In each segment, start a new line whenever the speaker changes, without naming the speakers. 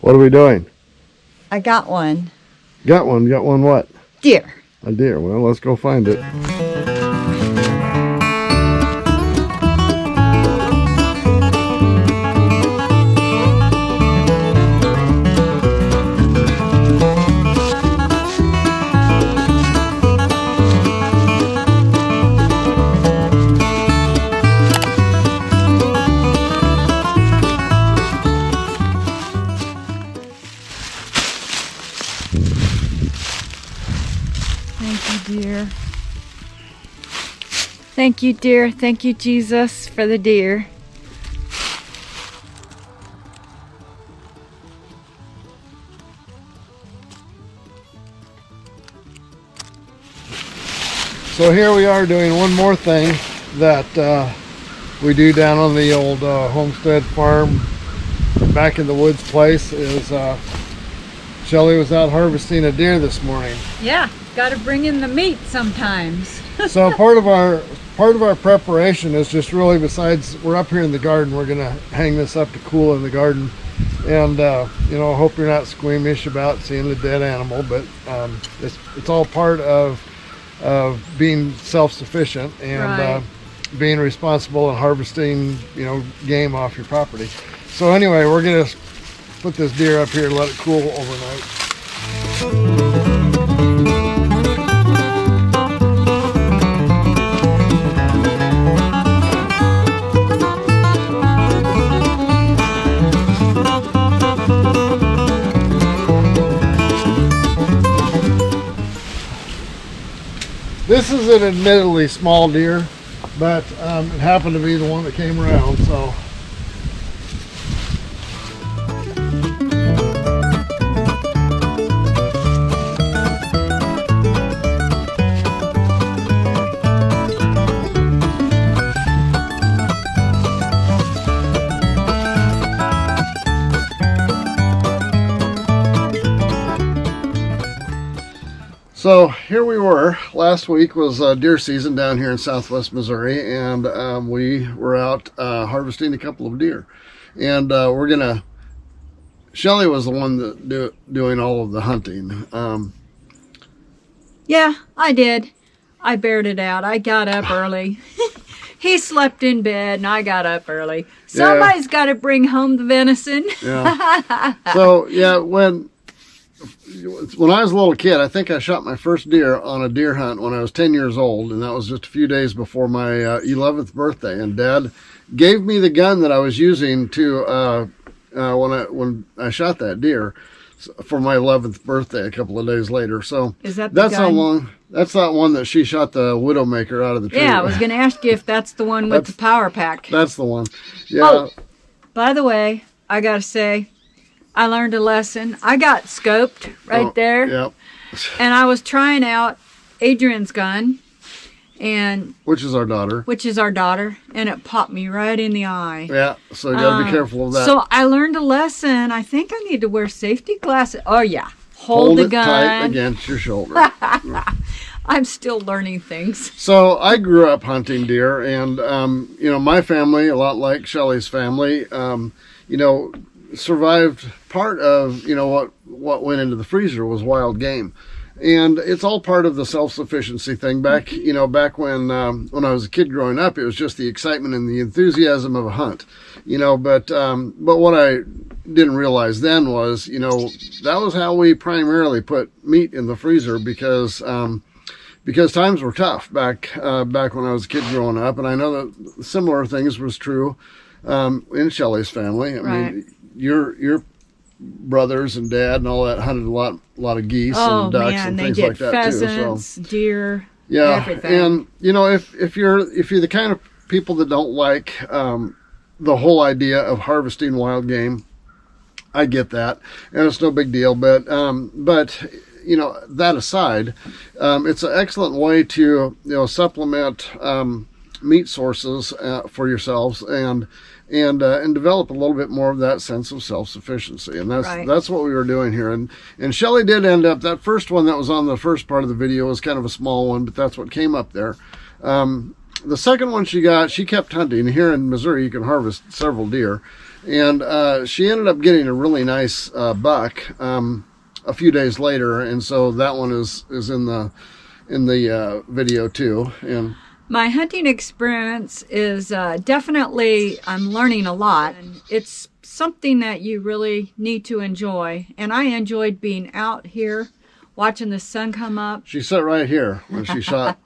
What are we doing?
I got one.
Got one. Got one what?
Deer.
A deer. Well, let's go find it.
Thank you, dear. Thank you, dear. Thank you, Jesus, for the deer.
So here we are doing one more thing that we do down on the old homestead farm back in the woods place is Shelley was out harvesting a deer this morning.
Yeah, got to bring in the meat sometimes.
So part of our preparation is just really, besides we're up here in the garden, we're gonna hang this up to cool in the garden, and you know, I hope you're not squeamish about seeing the dead animal, but it's all part of being self-sufficient and
Right.
being responsible and harvesting, you know, game off your property. So anyway, we're gonna put this deer up here and let it cool overnight. This is an admittedly small deer, but it happened to be the one that came around, so. So here we were. Last week was deer season down here in southwest Missouri, and we were out harvesting a couple of deer. And Shelley was the one that doing all of the hunting.
Yeah, I did. I bared it out. I got up early. He slept in bed and I got up early. Somebody's got to bring home the venison.
Yeah. So yeah, when I was a little kid, I think I shot my first deer on a deer hunt when I was 10 years old, and that was just a few days before my 11th birthday. And Dad gave me the gun that I was using to when I shot that deer for my 11th birthday a couple of days later. So
Is that the
that's
gun?
how long. That's that one that she shot the Widowmaker out of the tree.
Yeah, I was going to ask you if that's the one with the power pack.
That's the one. Yeah.
Oh, by the way, I got to say, I learned a lesson. I got scoped right there.
Yep.
And I was trying out Adrian's gun, and
Which is our daughter.
and it popped me right in the eye.
Yeah. So you got to be careful of that.
So I learned a lesson. I think I need to wear safety glasses. Oh yeah, hold the
it
gun
tight against your shoulder.
I'm still learning things.
So I grew up hunting deer, and you know, my family, a lot like Shelley's family, you know, survived part of, you know, what went into the freezer was wild game. And it's all part of the self-sufficiency thing. Back, you know, back when I was a kid growing up, it was just the excitement and the enthusiasm of a hunt, you know. But what I didn't realize then was, you know, that was how we primarily put meat in the freezer because times were tough back when I was a kid growing up. And I know that similar things was true in Shelley's family. I mean, your brothers and dad and all that hunted a lot of geese and ducks and things like that
pheasants,
too. So
deer,
yeah,
everything.
and you know, if you're the kind of people that don't like the whole idea of harvesting wild game, I get that, and it's no big deal. But you know, that aside, it's an excellent way to, you know, supplement meat sources for yourselves and develop a little bit more of that sense of self-sufficiency. And that's what we were doing here. And Shelley did end up, that first one that was on the first part of the video was kind of a small one, but that's what came up there. the second one she got, she kept hunting. Here in Missouri, you can harvest several deer. And she ended up getting a really nice buck a few days later. And so that one is in the video too. And
my hunting experience is definitely, I'm learning a lot. It's something that you really need to enjoy. And I enjoyed being out here, watching the sun come up.
She sat right here when she shot.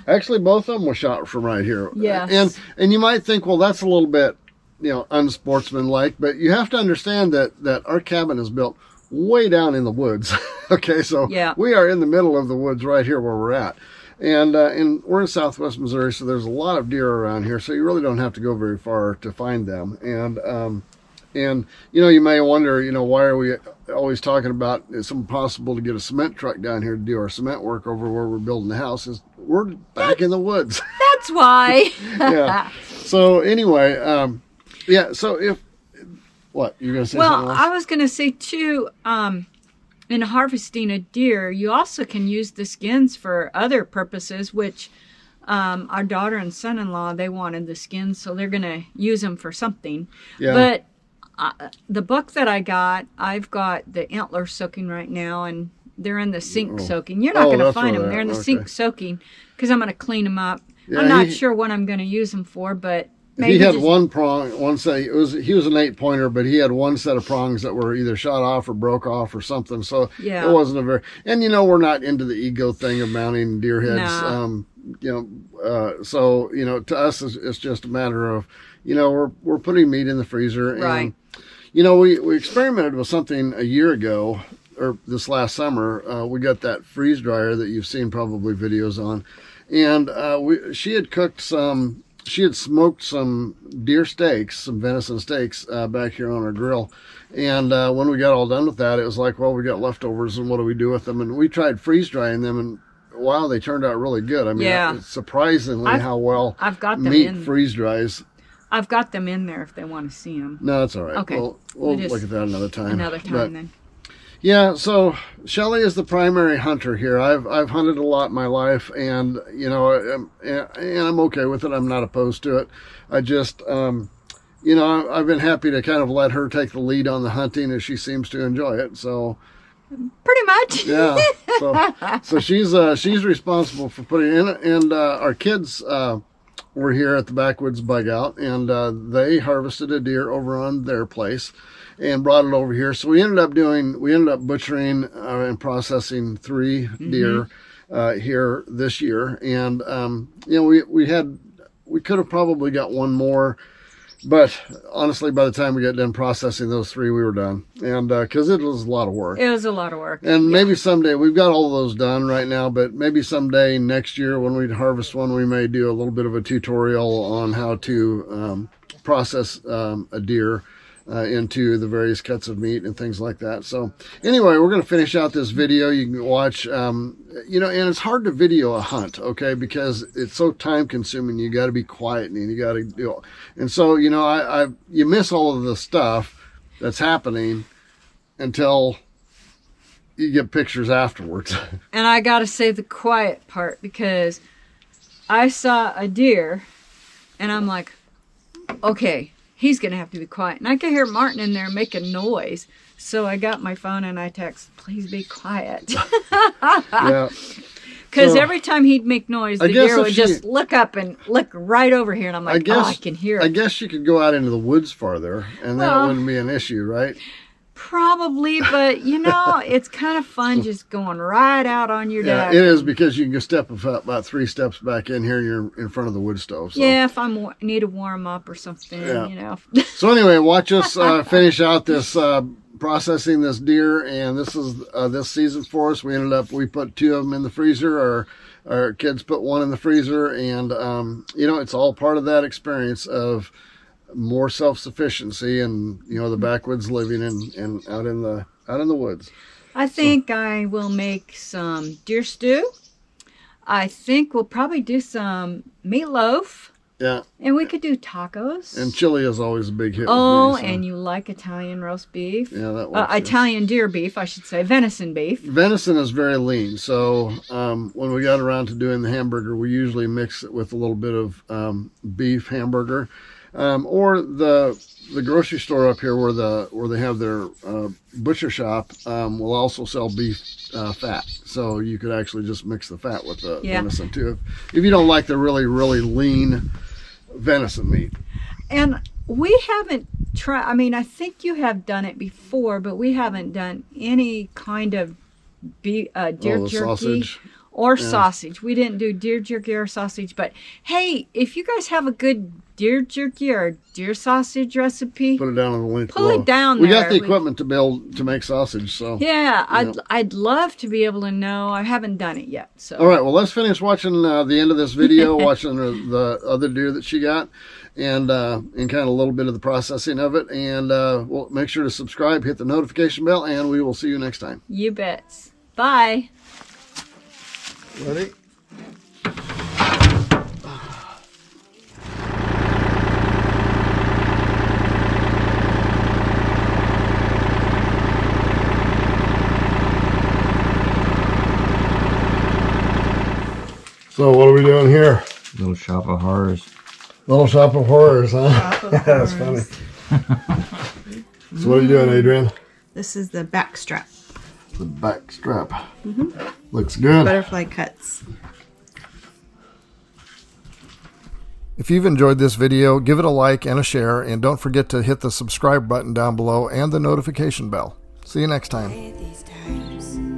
Actually, both of them were shot from right here.
Yes.
And you might think, well, that's a little bit, unsportsmanlike, but you have to understand that our cabin is built way down in the woods. Okay, so we are in the middle of the woods right here where we're at. And we're in southwest Missouri, so there's a lot of deer around here, so you really don't have to go very far to find them. And you may wonder, why are we always talking about it's impossible to get a cement truck down here to do our cement work over where we're building the house? Is we're back in the woods.
That's why.
Yeah. So anyway, so if what you're gonna say?
Well, I was gonna say too. In harvesting a deer, you also can use the skins for other purposes, which our daughter and son-in-law, they wanted the skins, so they're going to use them for something. Yeah. But the buck that I've got the antlers soaking right now, and they're in the sink soaking. You're not going to find them. They're in the sink soaking because I'm going to clean them up. Yeah, I'm not sure what I'm going to use them for, but maybe
he had one prong, one set. He was an 8-pointer, but he had one set of prongs that were either shot off or broke off or something. So it wasn't a very. And we're not into the ego thing of mounting deer heads. No. So to us it's just a matter of we're putting meat in the freezer.
Right.
And we experimented with something a year ago or this last summer. We got that freeze dryer that you've seen probably videos on, and she had cooked some. She had smoked some deer steaks, some venison steaks back here on our grill. And when we got all done with that, it was like, well, we got leftovers and what do we do with them? And we tried freeze drying them, and wow, they turned out really good. I mean, it's surprisingly how well
I've got them
meat freeze dries.
I've got them in there if they want to see them.
No, that's all right.
Okay.
We'll look at that another time.
Then.
Yeah, so Shelley is the primary hunter here. I've hunted a lot in my life, and and I'm okay with it. I'm not opposed to it. I just I've been happy to kind of let her take the lead on the hunting, as she seems to enjoy it. So
pretty much.
Yeah. So she's responsible for putting in it, and our kids were here at the Backwoods Bug Out, and they harvested a deer over on their place and brought it over here. So we ended up butchering and processing 3 deer here this year. And we could have probably got one more, but honestly, by the time we got done processing those 3, we were done. And because it was a lot of work.
It was a lot of work.
And maybe someday, we've got all of those done right now, but maybe someday next year when we harvest one, we may do a little bit of a tutorial on how to process a deer into the various cuts of meat and things like that. So anyway, we're going to finish out this video. You can watch, and it's hard to video a hunt, okay, because it's so time consuming. You got to be quiet and you got to do it. And so, you miss all of the stuff that's happening until you get pictures afterwards.
And I got to say the quiet part, because I saw a deer and I'm like, okay, he's going to have to be quiet. And I could hear Martin in there making noise. So I got my phone and I text, please be quiet.
Yeah.
Because every time he'd make noise, the deer would just look up and look right over here. And I'm like, I can hear it.
I guess you could go out into the woods farther and then it wouldn't be an issue, right?
Probably, but it's kind of fun just going right out on your deck.
Yeah, it is, because you can step about 3 steps back in here and you're in front of the wood stove. So.
Yeah, if I need to warm up or something,
So anyway, watch us finish out this processing this deer, and this is this season for us. We put 2 of them in the freezer. Our kids put 1 in the freezer, and it's all part of that experience of more self-sufficiency and the backwoods living and out in the woods.
I think I will make some deer stew. I think we'll probably do some meatloaf.
Yeah.
And we could do tacos.
And chili is always a big hit.
Oh,
with me, so.
and you like Italian roast beef?
Yeah, that works. Yeah.
Italian deer beef, I should say. Venison beef.
Venison is very lean, so when we got around to doing the hamburger, we usually mix it with a little bit of beef hamburger, or the grocery store up here where they have their butcher shop will also sell beef fat, so you could actually just mix the fat with the venison too, if you don't like the really lean venison meat.
And we haven't tried, I mean, I think you have done it before, but we haven't done any kind of deer jerky
sausage.
or sausage. We didn't do deer jerky or sausage, but hey, if you guys have a good deer jerky or deer sausage recipe,
Put it down on the link
pull
below.
it down
We
there.
got the equipment to be able to make sausage, so.
Yeah, I'd love to be able to know. I haven't done it yet, so.
All right, well, let's finish watching the end of this video, watching the other deer that she got, and kind of a little bit of the processing of it. And we'll make sure to subscribe, hit the notification bell, and we will see you next time.
You bets. Bye.
Ready? So what are we doing here?
Little Shop of Horrors.
Little Shop of Horrors, huh? That's funny. So what are you doing, Adrian?
This is the back strap.
The back strap. Looks good.
Butterfly cuts.
If you've enjoyed this video, give it a like and a share, and don't forget to hit the subscribe button down below and the notification bell. See you next time.
These times.